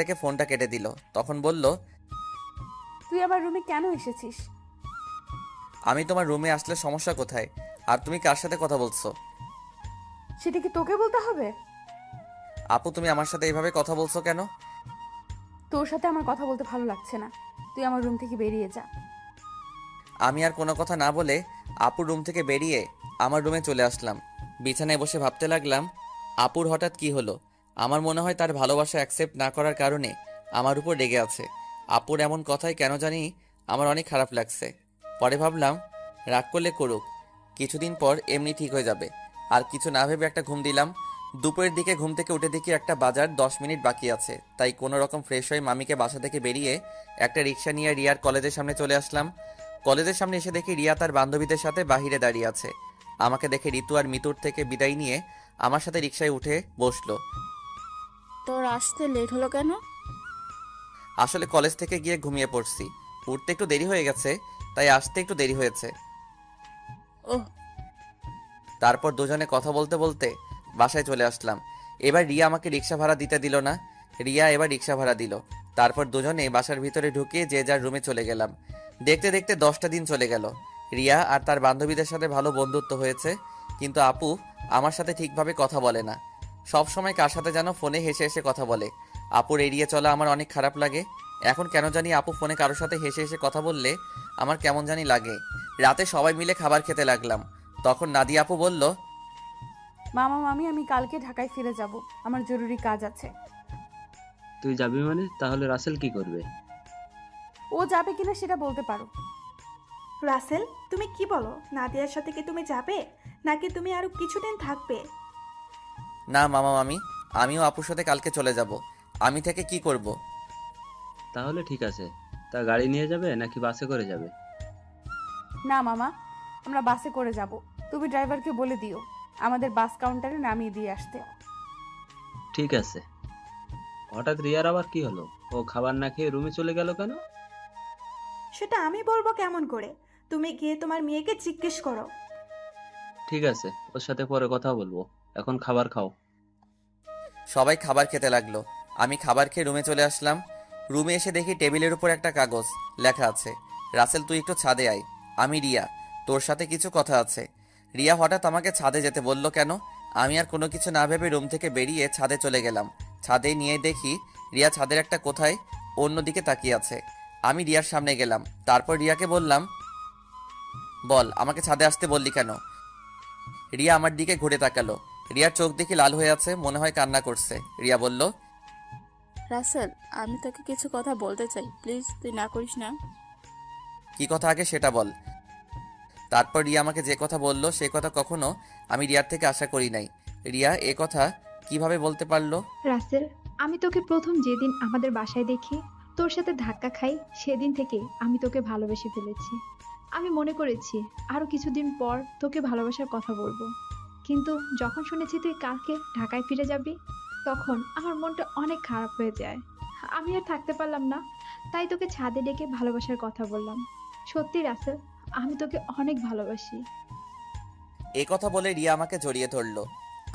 থেকে ফোনটা কেটে দিল। তখন বলল, তুই আমার রুমে কেন এসেছিস? আমি তোমার রুমে আসলে সমস্যা কোথায়? আর তুমি কার সাথে কথা বলছো? সেটা কি তোকে বলতে হবে? আপু, তুমি আমার সাথে এইভাবে কথা বলছো কেন? তোর সাথে আমার কথা বলতে ভালো লাগছে না। তুই আমার রুম থেকে বেরিয়ে যা। আমি আর কোনো কথা না বলে আপুর রুম থেকে বেরিয়ে আমার রুমে চলে আসলাম। বিছানায় বসে ভাবতে লাগলাম, আপুর হঠাৎ কি হলো? আমার মনে হয় তার ভালোবাসা অ্যাকসেপ্ট না করার কারণে আমার উপর রেগে আছে। আপুর এমন কথাই কেন জানি আমার অনেক খারাপ লাগছে। পরে ভাবলাম, রাগ করলে করুক, কিছুদিন পর এমনি ঠিক হয়ে যাবে। আর কিছু না ভেবে একটা ঘুম দিলাম। দুপুরের দিকে ঘুম থেকে উঠে দেখি একটা বাজার 10 মিনিট বাকি আছে, তাই কোনো রকম ফ্রেশ হয়ে মামিকে বাসা থেকে বেরিয়ে একটা রিক্সা নিয়ে রিয়ার কলেজের সামনে চলে আসলাম। কলেজের সামনে এসে দেখি রিয়া তার বান্ধবীদের সাথে বাহিরে দাঁড়িয়ে আছে। আমাকে দেখে ঋতু আর মিতুর থেকে বিদায় নিয়ে আমার সাথে রিক্সায় উঠে বসলো। তোর আসতে লেট হলো কেন? আসলে কলেজ থেকে গিয়ে ঘুমিয়ে পড়ছি, উঠতে একটু দেরি হয়ে গেছে, তাই আসতে একটু দেরি হয়েছে। ওহ। তারপর দুজনে কথা বলতে বলতে বাসায় চলে আসলাম। এবার রিয়া আমাকে রিক্সা ভাড়া দিতে দিল না, রিয়া এবার রিক্সা ভাড়া দিল। তারপর দুজনে বাসার ভিতরে ঢুকে যে যার রুমে চলে গেলাম। দেখতে দেখতে 10টা দিন চলে গেল। রিয়া আর তার বান্ধবীদের সাথে ভালো বন্ধুত্ব হয়েছে, কিন্তু আপু আমার সাথে ঠিকভাবে কথা বলে না। সব সময় কার সাথে যেন ফোনে হেসে হেসে কথা বলে। আপুর এড়িয়ে চলা আমার অনেক খারাপ লাগে। এখন কেন জানি আপু ফোনে কারোর সাথে হেসে হেসে কথা বললে আমার কেমন জানি লাগে। রাতে সবাই মিলে খাবার খেতে লাগলাম। তখন নাদিয়া আপু বলল, মামা মামি, আমি কালকে ঢাকায় ফিরে যাব। আমার জরুরি কাজ আছে। তুই যাবি মানে? তাহলে রাসেল কি করবে? ও যাবে কিনা সেটা বলতে পারো। রাসেল, তুমি কি বলো? নাদিয়ার সাথে কি তুমি যাবে, নাকি তুমি আরো কিছুদিন থাকবে? না মামা মামি, আমিও আপুর সাথে কালকে চলে যাব। আমি থেকে কি করব? তাহলে ঠিক আছে। তা গাড়ি নিয়ে যাবে নাকি বাসে করে যাবে? না মামা, আমরা বাসে করে যাব। তুমি ড্রাইভারকে বলে দিও আমাদের বাস কাউন্টারে নামিয়ে দিয়ে আসতে। ঠিক আছে। হঠাৎ রিয়ার আবার কি হলো? ও খাবার না খেয়ে রুমে চলে গেল কেন? সেটা আমি বলবো কেমন করে? তুমি গিয়ে তোমার মেয়েকে জিজ্ঞেস করো। ঠিক আছে, ওর সাথে পরে কথা বলবো। এখন খাবার খাও। সবাই খাবার খেতে লাগলো। আমি খাবার খেয়ে রুমে চলে আসলাম। রুমে এসে দেখি টেবিলের উপর একটা কাগজ, লেখা আছে, রাসেল তুই একটু ছাদে আয়, আমি রিয়া, তোর সাথে কিছু কথা আছে। রিয়া হঠাৎ আমাকে ছাদে যেতে বলল কেন? আমি আর কোনো কিছু না ভেবে রুম থেকে বেরিয়ে ছাদে চলে গেলাম। ছাদে নিয়ে দেখি রিয়া ছাদের একটা কোথায় অন্যদিকে তাকিয়ে আছে। আমি রিয়ার সামনে গেলাম। তারপর রিয়াকে বললাম, বল আমাকে ছাদে আসতে বললি কেন? রিয়া আমার দিকে ঘুরে তাকালো। রিয়ার চোখ দেখি লাল হয়ে আছে, মনে হয় কান্না করছে। রিয়া বলল, রাসেল, আমি তোকে কিছু কথা বলতে চাই, প্লিজ তুই না করিস না। কি কথা আগে সেটা বল। তারপর রিয়া আমাকে যে কথা বলল সে কথা কখনো আমি রিয়ার থেকে আশা করি নাই। রিয়া এ কথা কিভাবে বলতে পারলো? রাসেল, আমি তোকে প্রথম যেদিন আমাদের বাসায় দেখি, তোর সাথে ধাক্কা খাই, সেদিন থেকে আমি তোকে ভালোবেসে ফেলেছি। আমি মনে করেছি আরো কিছুদিন পর তোকে ভালোবাসার কথা বলবো, কিন্তু যখন শুনেছি তুই কালকে ঢাকায় ফিরে যাবি, তখন আমার মনটা অনেক খারাপ হয়ে যায়। আমি আর থাকতে পারলাম না, তাই তোকে ছাদে ডেকে ভালোবাসার কথা বললাম। সত্যি রাসেল, আমি তোকে অনেক ভালোবাসি। এ কথা বলে রিয়া আমাকে জড়িয়ে ধরলো।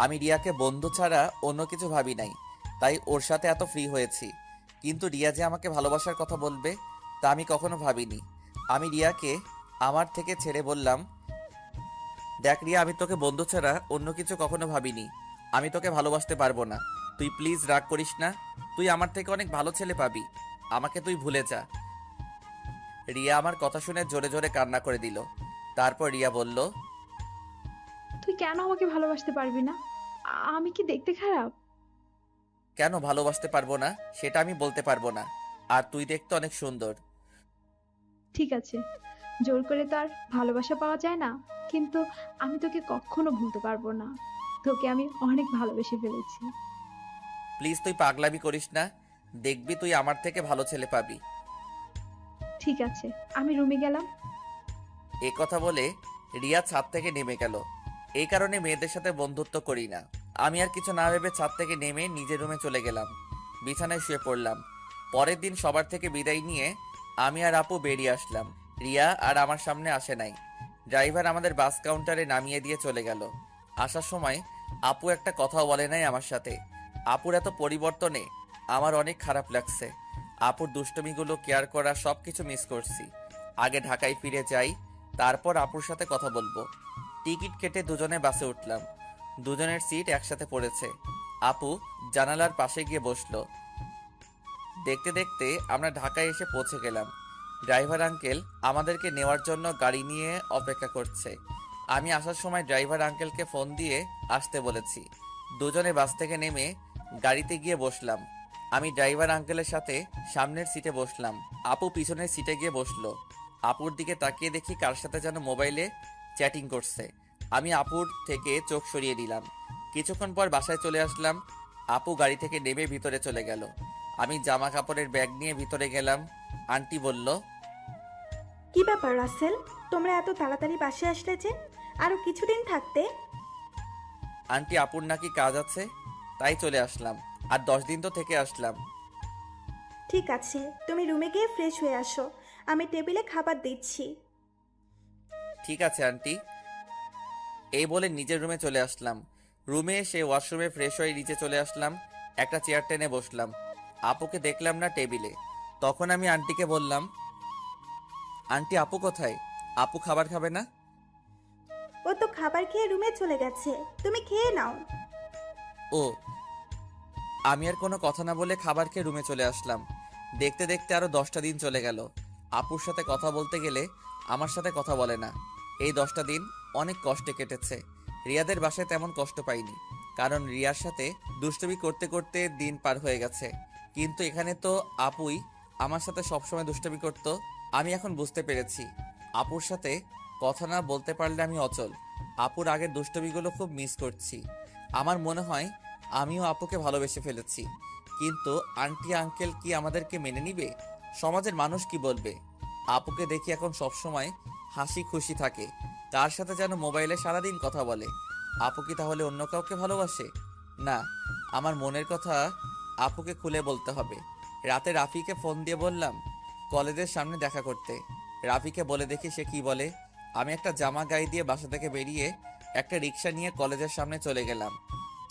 আমি রিয়াকে বন্ধু ছাড়া অন্য কিছু ভাবি নাই, তাই ওর সাথে এত ফ্রি হয়েছি। কিন্তু রিয়া যে আমাকে ভালোবাসার কথা বলবে তা আমি কখনো ভাবিনি। আমি রিয়াকে আমার থেকে ছেড়ে বললাম, দেখ রিয়া, আমি তোকে বন্ধু ছাড়া অন্য কিছু কখনো ভাবিনি। আমি তোকে ভালোবাসতে পারবো না। তুই প্লিজ রাগ করিস না। তুই আমার থেকে অনেক ভালো ছেলে পাবি। আমাকে তুই ভুলে যা। রিয়া আমার কথা শুনে জোরে জোরে কান্না করে দিল। তারপর রিয়া বলল, তুই কেন আমাকে ভালোবাসতে পারবি না? আমি কি দেখতে খারাপ? কেন ভালোবাসতে পারবো না সেটা আমি বলতে পারবো না। আর তুই দেখতে অনেক সুন্দর। ঠিক আছে, জোর করে তো আর ভালোবাসা পাওয়া যায় না, কিন্তু আমি তোকে কখনো ভুলতে পারবো না। তোকে আমি অনেক ভালোবেসে ফেলেছি। প্লিজ তুই পাগলামি করিস না। দেখবি তুই আমার থেকে ভালো ছেলে পাবি। ঠিক আছে, আমি রুমে গেলাম। এ কথা বলে রিয়া ছাদ থেকে নেমে গেল। এই কারণে মেয়েদের সাথে বন্ধুত্ব করি না। আমি আর কিছু না ভেবে ছাদ থেকে নেমে নিজের রুমে চলে গেলাম। বিছানায় শুয়ে পড়লাম। পরের দিন সবার থেকে বিদায় নিয়ে আমি আর আপু বেরিয়ে আসলাম। রিয়া আর আমার সামনে আসে নাই। ড্রাইভার আমাদের বাস কাউন্টারে নামিয়ে দিয়ে চলে গেল। আসার সময় আপু একটা কথাও বলে নাই আমার সাথে। আপুর এত পরিবর্তনে আমার অনেক খারাপ লাগছে। আপুর দুষ্টমিগুলো কেয়ার করা সব কিছু মিস করছি। আগে ঢাকায় ফিরে যাই, তারপর আপুর সাথে কথা বলবো। টিকিট কেটে দুজনে বাসে উঠলাম। দুজনের সিট একসাথে পড়েছে। আপু জানালার পাশে গিয়ে বসলো। দেখতে দেখতে আমরা ঢাকায় এসে পৌঁছে গেলাম। ড্রাইভার আঙ্কেল আমাদেরকে নেওয়ার জন্য গাড়ি নিয়ে অপেক্ষা করছে। আমি আসার সময় ড্রাইভার আঙ্কেলকে ফোন দিয়ে আসতে বলেছি। দুজনে বাস থেকে নেমে গাড়িতে গিয়ে বসলাম। আমি ড্রাইভার আঙ্কেলের সাথে সামনের সিটে বসলাম। আপু পিছনের সিটে গিয়ে বসলো। আপুর দিকে তাকিয়ে দেখি কার সাথে যেন মোবাইলে চ্যাটিং করছে। আমি আপুর থেকে চোখ সরিয়ে দিলাম। কিছুক্ষণ পর বাসায় চলে আসলাম। আপু গাড়ি থেকে নেমে ভিতরে চলে গেল। আমি জামা কাপড়ের ব্যাগ নিয়ে ভিতরে গেলাম। আন্টি বলল, কি ব্যাপার রাসেল, তোমরা এত তাড়াতাড়ি বাসে আসলে যে? আরো কিছুদিন থাকতে। আন্টি আপুর নাকি কাজ আছে, তাই চলে আসলাম। আর 10 দিন তো থেকে আসলাম। ঠিক আছে, তুমি রুমে গিয়ে ফ্রেশ হয়ে আসো, আমি টেবিলে খাবার দিচ্ছি। ঠিক আছে আন্টি। এই বলে নিজের রুমে চলে আসলাম। রুমে এসে ওয়াশরুমে ফ্রেশ হয়ে নিচে চলে আসলাম। একটা চেয়ার টেনে বসলাম। আপুকে দেখলাম না টেবিলে। তখন আমি আন্টিকে বললাম, আন্টি আপু কোথায়? আপু খাবার খাবে না? ও তো খাবার খেয়ে রুমে চলে গেছে, তুমি খেয়ে নাও। ও। আমি আর কোনো কথা না বলে খাবার খেয়ে রুমে চলে আসলাম। দেখতে দেখতে আরো 10টা দিন চলে গেল। আপুর সাথে কথা বলতে গেলে আমার সাথে কথা বলে না। এই 10টা দিন অনেক কষ্টে কেটেছে। রিয়াদের বাসায় তেমন কষ্ট পাইনি, কারণ রিয়ার সাথে দুষ্টুমি করতে করতে দিন পার হয়ে গেছে। কিন্তু এখানে তো আপুই আমার সাথে সবসময় দুষ্টুমি করতো। আমি এখন বুঝতে পেরেছি, আপুর সাথে কথা না বলতে পারলে আমি অচল। আপুর আগের দুষ্টুমিগুলো খুব মিস করছি। আমার মনে হয় আমিও আপুকে ভালোবেসে ফেলেছি। কিন্তু আন্টি আঙ্কেল কি আমাদেরকে মেনে নিবে? সমাজের মানুষ কি বলবে? আপুকে দেখি এখন সবসময় হাসি খুশি থাকে, তার সাথে যেন মোবাইলে সারাদিন কথা বলে। আপু কি তাহলে অন্য কাউকে ভালোবাসে? না, আমার মনের কথা আপুকে খুলে বলতে হবে। রাতে রাফিকে ফোন দিয়ে বললাম কলেজের সামনে দেখা করতে। রাফিকে বলে দেখি সে কি বলে। আমি একটা জামা গায়ে দিয়ে বাসা থেকে বেরিয়ে একটা রিক্সা নিয়ে কলেজের সামনে চলে গেলাম।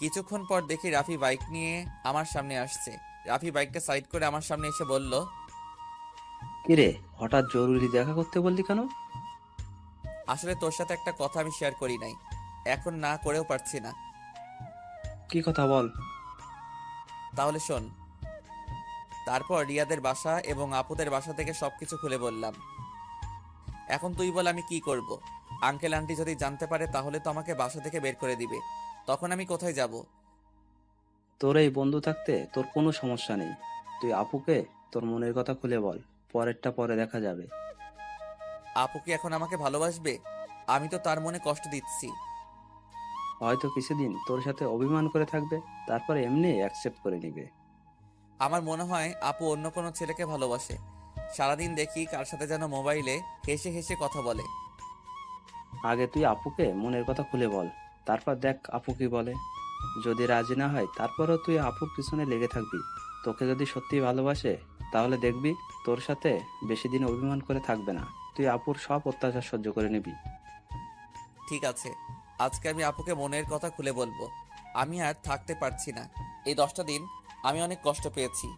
কিছুক্ষণ পর দেখি রাফি বাইক নিয়ে আমার সামনে আসছে। রাফি বাইকটা সাইড করে আমার সামনে এসে বলল, কিরে, হঠাৎ জরুরি দেখা করতে বললি কেন? আসলে তোর সাথে একটা কথা আমি শেয়ার করি নাই, এখন না করেও পারছি না। কি কথা বল। তাহলে শোন। তারপর রিয়াদের বাসা এবং আপুদের বাসা থেকে সবকিছু খুলে বললাম। এখন তুই বল আমি কি করব? আঙ্কেল আন্টি যদি জানতে পারে তাহলে তো আমাকে বাসা থেকে বের করে দিবে। তখন আমি কোথায় যাব? তোর এই বন্ধু থাকতে তোর কোনো সমস্যা নেই। তুই আপুকে তোর মনের কথা খুলে বল, পরেরটা পরে দেখা যাবে। আপু কি এখন আমাকে ভালোবাসবে? আমি তো তার মনে কষ্ট দিচ্ছি। হয়তো কিছুদিন তোর সাথে অভিমান করে থাকবে, তারপর এমনি অ্যাকসেপ্ট করে নিবে। আমার মনে হয় আপু অন্য কোনো ছেলেকে ভালোবাসে। সারাদিন দেখি কার সাথে যেন মোবাইলে হেসে হেসে কথা বলে। আগে তুই আপুকে মনের কথা খুলে বল, তারপর দেখ আপু কি বলে। যদি রাজি না হয় তারপরও তুই আপুর পিছনে লেগে থাকবি। তোকে যদি সত্যি ভালোবাসে তাহলে দেখবি তোর সাথে বেশি দিন অভিমান করে থাকবে না। তুই আপুর সব অত্যাচার সহ্য করে নিবি। ঠিক আছে, আজকে আমি আপুকে মনের কথা খুলে বলবো। আমি আর থাকতে পারছি না। এই 10টা দিন আমি অনেক কষ্ট পেয়েছি।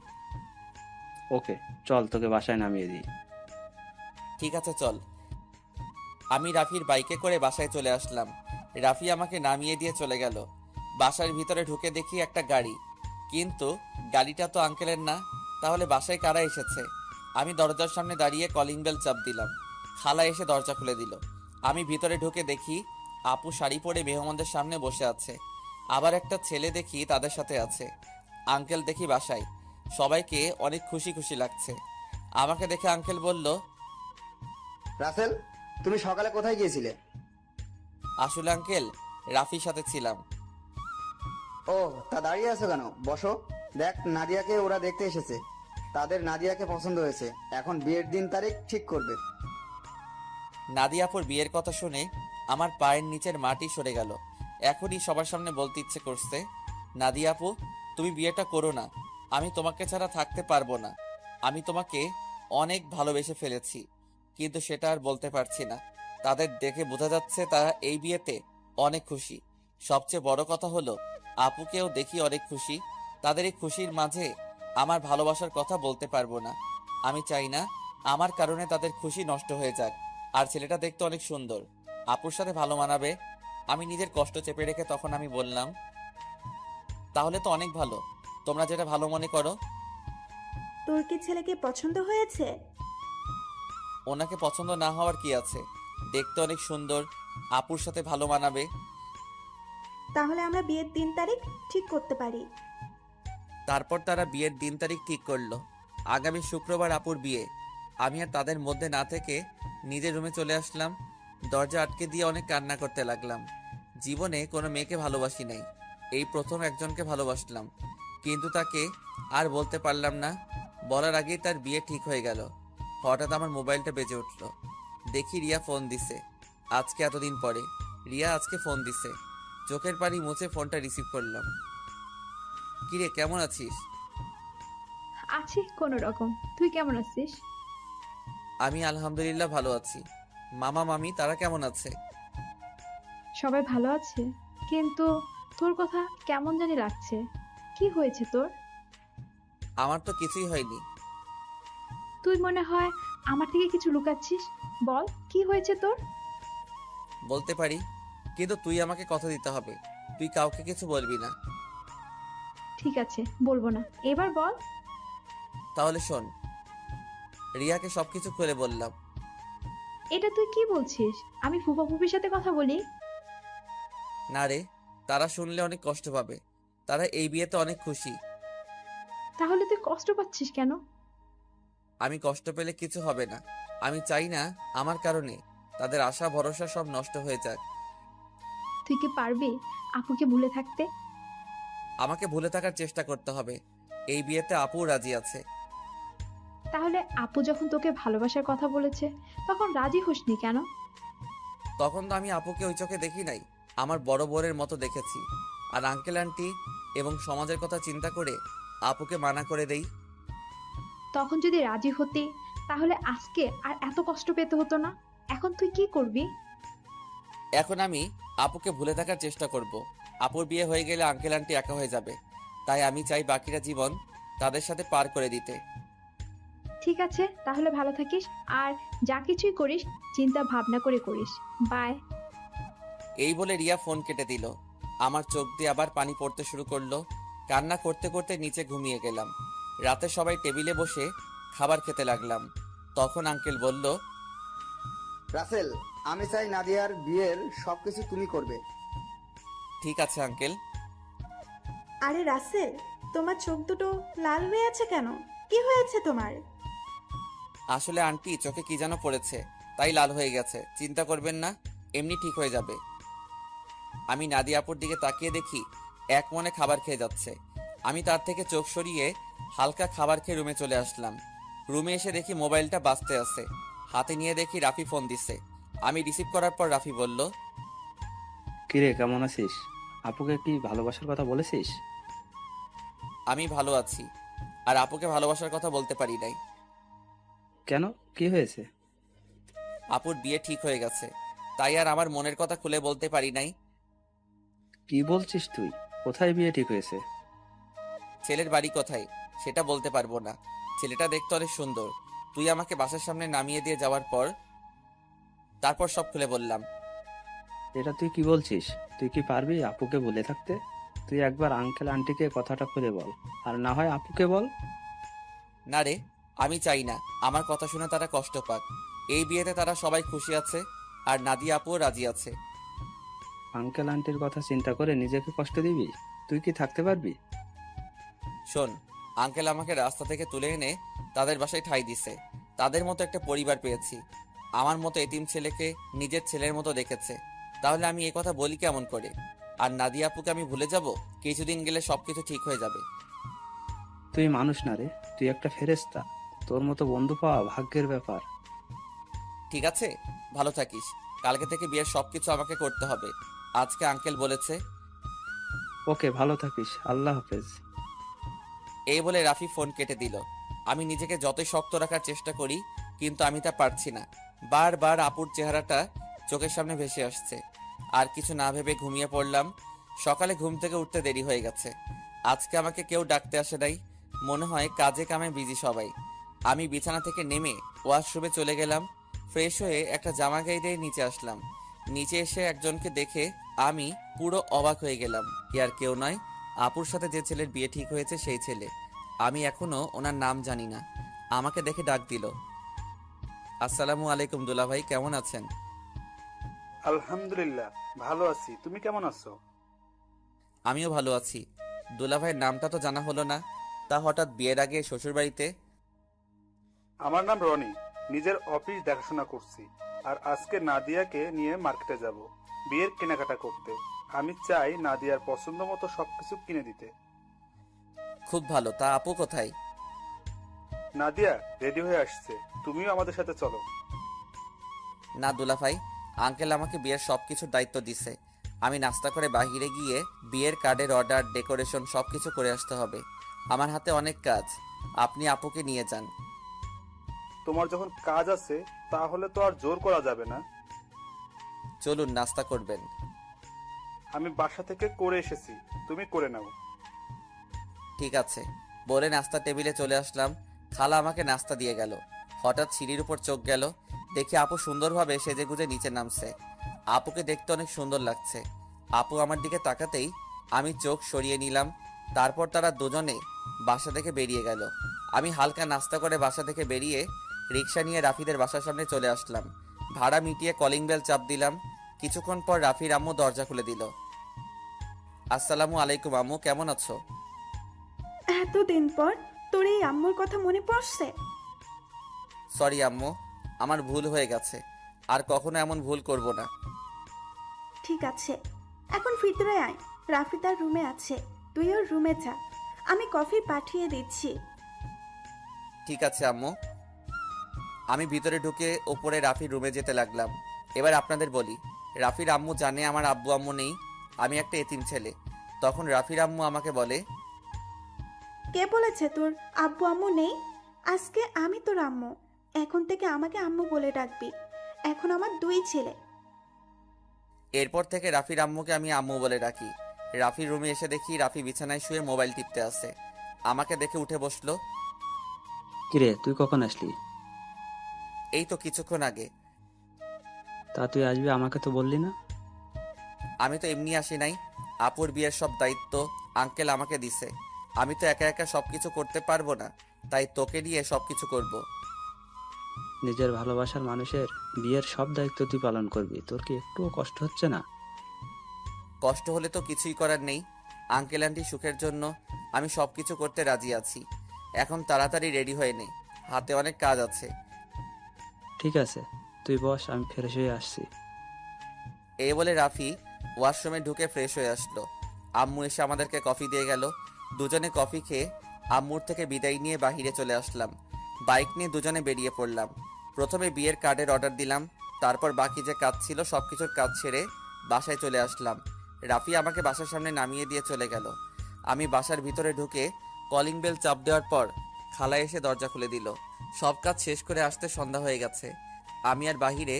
ওকে, চল তোকে বাসায় নামিয়ে দিই। ঠিক আছে চল। আমি রাফির বাইকে করে বাসায় চলে আসলাম। রাফি আমাকে নামিয়ে দিয়ে চলে গেল। বাসার ভিতরে ঢুকে দেখি একটা গাড়ি, কিন্তু গাড়িটা তো আঙ্কেলের না। তাহলে বাসায় কারা এসেছে? আমি দরজার সামনে দাঁড়িয়ে কলিং বেল চাপ দিলাম। খালা এসে দরজা খুলে দিল। আমি ভিতরে ঢুকে দেখি আপু শাড়ি পরে মেহমানদের সামনে বসে আছে। আবার একটা ছেলে দেখি তাদের সাথে আছে। আঙ্কেল দেখি বাসায়। সবাইকে অনেক খুশি খুশি লাগছে। আমাকে দেখে আঙ্কেল বলল, রাসেল, তুমি সকালে কোথায় গিয়েছিলে? আসলে আঙ্কেল রাফির সাথে ছিলাম। ও, তা দাঁড়িয়ে আছো কেন? বসো। দেখ, নাদিয়াকে ওরা দেখতে এসেছে। তাদের নাদিয়াকে পছন্দ হয়েছে, এখন বিয়ের দিন তারিখ ঠিক করবে। নাদিয়াপুর বিয়ের কথা শুনে আমার পায়ের নিচের মাটি সরে গেল। এখনই সবার সামনে বলতে ইচ্ছে করছে, নাদিয়াপু তুমি বিয়েটা করো না। আমি তোমাকে ছাড়া থাকতে পারবো না। আমি তোমাকে অনেক ভালোবেসে ফেলেছি, কিন্তু সেটা আর বলতে পারছি না। তাদের দেখে বোঝা যাচ্ছে তারা এই বিয়েতে অনেক খুশি। সবচেয়ে বড় কথা হলো আপুকেও দেখি অনেক খুশি। তাদের এই খুশির মাঝে আমার ভালোবাসার কথা বলতে পারবো না। আমি চাই না আমার কারণে তাদের খুশি নষ্ট হয়ে যাক। আর ছেলেটা দেখতে অনেক সুন্দর, আপুর সাথে ভালো মানাবে। আমি নিজের কষ্ট চেপে রেখে তখন আমি বললাম, তাহলে তো অনেক ভালো, তোমরা যেটা ভালো মনে করো। তোর কি ছেলেকে পছন্দ হয়েছে? ওনাকে পছন্দ না হওয়ার কি আছে, দেখতে অনেক সুন্দর, আপুর সাথে ভালো মানাবে। তাহলে আমরা বিয়ের দিন তারিখ ঠিক করতে পারি। তারপর তারা বিয়ের দিন তারিখ ঠিক করলো। আগামী শুক্রবার আপুর বিয়ে। আমি আর তাদের মধ্যে না থেকে নিজের রুমে চলে আসলাম। দরজা আটকে দিয়ে অনেক কান্না করতে লাগলাম। জীবনে কোনো মেয়েকে ভালোবাসি নাই, এই প্রথম একজনকে ভালোবাসলাম, কিন্তু তাকে আর বলতে পারলাম না। বলার আগেই তার বিয়ে ঠিক হয়ে গেল। হঠাৎ আমার মোবাইলটা বেজে উঠল। দেখি রিয়া ফোন দিছে। আজকে এতদিন পরে রিয়া আজকে ফোন দিছে। চোখের পানি মুছে ফোনটা রিসিভ করলাম। কিরে, কেমন আছিস? আছি কোনো রকম। তুই কেমন আছিস? আমি আলহামদুলিল্লাহ ভালো আছি। মামা মামি তারা কেমন আছে? সবাই ভালো আছে, কিন্তু তোর কথা কেমন জানি লাগছে। কি হয়েছে তোর? আমার তো কিছুই হয়নি। তুই মনে হয় আমার থেকে কিছু লুকাচ্ছিস। বল, কি হয়েছে তোর? বলতে পারি, কিন্তু তুই আমাকে কথা দিতে হবে, তুই কাউকে কিছু বলবি না। ঠিক আছে, বলবো না, এবার বল। তাহলে শোন। রিয়াকে সবকিছু খুলে বললাম। এটা তুই কি বলছিস? আমি ফুপা ফুপির সাথে কথা বলি? না রে, তারা শুনলে অনেক কষ্ট পাবে। তারা এই বিয়েতে অনেক খুশি। তাহলে তুই কষ্ট পাচ্ছিস কেন? আমি কষ্ট পেলে কিছু হবে না। আমি চাই না আমার কারণে তাদের আশা ভরসা সব নষ্ট হয়ে যাক। তুই কি পারবি আপুকে ভুলে থাকতে? আমাকে ভুলে থাকার চেষ্টা করতে হবে। এই বিয়েতে আপু রাজি আছে। তাহলে আপু যখন তোকে ভালোবাসার কথা বলেছে তখন রাজি হসনি কেন? তখন তো আমি আপুকে ওই চোখে দেখি নাই, আমার বড় বোনের মতো দেখেছি। আর আঙ্কেল আন্টি এবং সমাজের কথা চিন্তা করে আপুকে মানা করে দেই। তখন যদি রাজি হতি তাহলে আজকে আর এত কষ্ট পেতে হতো না। এখন তুই কি করবি? এখন আমি আপুকে ভুলে থাকার চেষ্টা করব। আপুর বিয়ে হয়ে গেলে আঙ্কেল আন্টি একা হয়ে যাবে, তাই আমি চাই বাকিটা জীবন তাদের সাথে পার করে দিতে। ঠিক আছে, তাহলে ভালো থাকিস, আর যা কিছুই করিস চিন্তা ভাবনা করে করিস। বাই। এই বলে রিয়া ফোন কেটে দিল। আমার চোখ দিয়ে আবার পানি পড়তে শুরু করলো। কান্না করতে করতে নিচে ঘুমিয়ে গেলাম। রাতে সবাই টেবিলে বসে খাবার খেতে লাগলাম। তখন আঙ্কেল বলল, রাসেল, আমি চাই নাদিয়ার বিয়ের সবকিছু তুমি করবে। ঠিক আছে আঙ্কেল। আরে রাসেল, তোমার চোখ দুটো লাল হয়ে আছে কেন? কি হয়েছে তোমার? আসলে আন্টি চোখে কি যেন পড়েছে, তাই লাল হয়ে গেছে। চিন্তা করবেন না, এমনি ঠিক হয়ে যাবে। আমি নাদিয়া আপুর দিকে তাকিয়ে দেখি এক মনে খাবার খেয়ে যাচ্ছে। আমি তার থেকে চোখ সরিয়ে হালকা খাবার খেয়ে রুমে চলে আসলাম। রুমে এসে দেখি মোবাইলটা বাজতে আছে। হাতে নিয়ে দেখি রাফি ফোন দিছে। আমি রিসিভ করার পর রাফি বলল, কিরে, কেমন আছিস? আপুকে কি ভালোবাসার কথা বলেছিস? আমি ভালো আছি, আর আপুকে ভালোবাসার কথা বলতে পারি নাই। কেন, কি হয়েছে? আপুর বিয়ে ঠিক হয়ে গেছে, তাই আর আমার মনের কথা খুলে বলতে পারি নাই। কি বলছিস তুই? কোথায় বিয়ে ঠিক হয়েছে? ছেলের বাড়ি কোথায় সেটা বলতে পারবো না। ছেলেটা দেখতে অনেক সুন্দর। তুই আমাকে বাসার সামনে নামিয়ে দিয়ে যাওয়ার পর তারপর সব খুলে বললাম। এটা তুই কি বলছিস? তুই কি পারবি আপুকে বলে থাকতে? তুই একবার আঙ্কেল আন্টিকে কথাটা খুলে বল, আর না হয় আপুকে বল। না রে, আমি চাই না আমার কথা শুনে তারা কষ্ট পাক। এই বিয়েতে তারা সবাই খুশি আছে, আর নাদিয়া আপুও রাজি আছে। আঙ্কেল আন্টির কথা চিন্তা করে নিজেকে কষ্ট দিবি? তুই কি থাকতে পারবি? শোন, আঙ্কেল আমাকে রাস্তা থেকে তুলে এনে তাদের বাসায় ঠাঁই দিছে। তাদের মতো একটা পরিবার পেয়েছি। আমার মতো এতিম ছেলেকে নিজের ছেলের মতো দেখেছে। তাহলে আমি এ কথা বলি কেমন করে? আর নাদিয়া আপুকে আমি ভুলে যাব? কিছুদিন গেলে সবকিছু ঠিক হয়ে যাবে। তুই মানুষ না রে, তুই একটা ফেরেশতা। তোর মতো বন্ধু পাওয়া ভাগ্যের ব্যাপার। ঠিক আছে, ভালো থাকিস। কালকে থেকে বিয়ের সবকিছু আমাকে করতে হবে, আজকে আঙ্কেল বলেছে। ওকে, ভালো থাকিস, আল্লাহ হাফেজ। এই বলে রাফি ফোন কেটে দিল। আমি নিজেকে যতই শক্ত রাখার চেষ্টা করি, কিন্তু আমি তা পারছি না। বারবার আপুর চেহারাটা চোখের সামনে ভেসে আসছে। আর কিছু না ভেবে ঘুমিয়ে পড়লাম। সকালে ঘুম থেকে উঠতে দেরি হয়ে গেছে। আজকে আমাকে কেউ ডাকতে আসে নাই। মনে হয় কাজে কামে বিজি সবাই। আমি বিছানা থেকে নেমে ওয়াশরুমে চলে গেলাম। ফ্রেশ হয়ে একটা জামা গায়ে দিয়ে নিচে আসলাম। নিচে এসে একজনকে দেখে আমি পুরো অবাক হয়ে গেলাম। আর কেউ নয়, আপুর সাথে যে ছেলের বিয়ে ঠিক হয়েছে সেই ছেলে। আমি এখনো ওনার নাম জানি না। আমাকে দেখে ডাক দিল, আসসালামু আলাইকুম দুলাভাই, কেমন আছেন? আলহামদুলিল্লাহ, ভালো আছি। তুমি কেমন আছো? আমিও ভালো আছি। দুলাভাইয়ের নামটা তো জানা হলো না, তা হঠাৎ বিয়ের আগে শ্বশুরবাড়িতে? আমার নাম রনি। নিজের অফিস দেখাশোনা করছি, আর আজকে নাদিয়াকে নিয়ে মার্কেটে যাব বিয়ের কেনাকাটা করতে। আমি চাই নাদিয়ার পছন্দ মতো সবকিছু কিনে দিতে। খুব ভালো, তা আপু কোথায়? নাদিয়া রেডি হয়ে আসছে, তুমিও আমাদের সাথে চলো। না দুলাভাই, আঙ্কেল আমাকে বিয়ের সবকিছুর দায়িত্ব দিছে। আমি নাস্তা করে বাইরে গিয়ে বিয়ের কার্ডের অর্ডার, ডেকোরেশন সবকিছু করে আসতে হবে। আমার হাতে অনেক কাজ, আপনি আপুকে নিয়ে যান। তোমার যখন কাজ আছে তাহলে তো আর জোর করা যাবে না। চলুন, নাস্তা করবেন। আমি বাসা থেকে করে এসেছি, তুমি করে নাও। ঠিক আছে বলে নাস্তা টেবিলে চলে আসলাম। খালা আমাকে নাস্তা দিয়ে গেল। হঠাৎ সিঁড়ির উপর চোখ গেল, দেখি আপু সুন্দরভাবে সেজেগুজে নিচে নামছে। আপুকে দেখতে অনেক সুন্দর লাগছে। আপু আমার দিকে তাকাতেই আমি চোখ সরিয়ে নিলাম। তারপর তারা দুজনে বাসা থেকে বেরিয়ে গেল। আমি হালকা নাস্তা করে বাসা থেকে বেরিয়ে রিক্সা নিয়ে রাফিদের বাসার সামনে চলে আসলাম। ভাড়া মিটিয়ে কলিং বেল চাপ দিলাম। কিছুক্ষণ পর রাফির আম্মু দরজা খুলে দিল। আসসালামু আলাইকুম আম্মু, কেমন আছো? এতদিন পর তোর এই আম্মুর কথা মনে পড়ছে? সরি আম্মু, আমার ভুল হয়ে গেছে। আর কখনো এমন ভুল করব না। ঠিক আছে, এখন ভিতরে আয়। রাফি তার রুমে আছে, তুই ওর রুমে যা। আমি কফি পাঠিয়ে দিচ্ছি। ঠিক আছে আম্মু। আমি ভিতরে ঢুকে ওপরে রাফির রুমে যেতে লাগলাম। এবার আপনাদের বলি, রাফির আম্মু জানে আমার আব্বু আম্মু নেই, আমি একটা এতিম ছেলে। তখন রাফির আম্মু আমাকে বলে, কে বলেছে তোর আব্বু আম্মু নেই? আজকে আমি তোর আম্মু। এখন থেকে আমাকে আম্মু বলে ডাকবি। এখন আমার দুই ছেলে। এরপর থেকে রাফির আম্মুকে আমি আম্মু বলে ডাকি। রাফির রুমে এসে দেখি রাফি বিছানায় শুয়ে মোবাইল টিপতে আছে। আমাকে দেখে উঠে বসলো। কিরে, তুই কখন আসলি? এই তো কিছুক্ষণ আগে। তা তুই আসবি, আমাকে তো বললি না। আমি তো এমনি আসি নাই, আপুর বিয়ের সব দায়িত্ব আঙ্কেল আমাকে দিছে। আমি তো একা একা সবকিছু করতে পারবো না, তাই তোকে নিয়ে সবকিছু করব। নিজের ভালোবাসার মানুষের বিয়ের সব দায়িত্ব তুই পালন করবি, তোর কি একটুও কষ্ট হচ্ছে না? কষ্ট হলে তো কিছুই করার নেই। আঙ্কেল আন্টি সুখের জন্য আমি সবকিছু করতে রাজি আছি। এখন তাড়াতাড়ি রেডি হয়ে নে, হাতে অনেক কাজ আছে। ঠিক আছে, তুই বস, আমি ফ্রেশ হয়ে আসছি। এই বলে রাফি ওয়াশরুমে ঢুকে ফ্রেশ হয়ে আসলো। আম্মু এসে আমাদেরকে কফি দিয়ে গেল। দুজনে কফি খেয়ে আম্মুর থেকে বিদায় নিয়ে বাহিরে চলে আসলাম। বাইক নিয়ে দুজনে বেরিয়ে পড়লাম। প্রথমে বিয়ের কার্ডের অর্ডার দিলাম, তারপর বাকি যে কাজ ছিল সবকিছুর কাজ ছেড়ে বাসায় চলে আসলাম। রাফি আমাকে বাসার সামনে নামিয়ে দিয়ে চলে গেল। আমি বাসার ভিতরে ঢুকে কলিং বেল চাপ দেওয়ার পর খালা এসে দরজা খুলে দিল। সব কাজ শেষ করে আসতে সন্ধ্যা হয়ে গেছে। আমি আর বাহিরে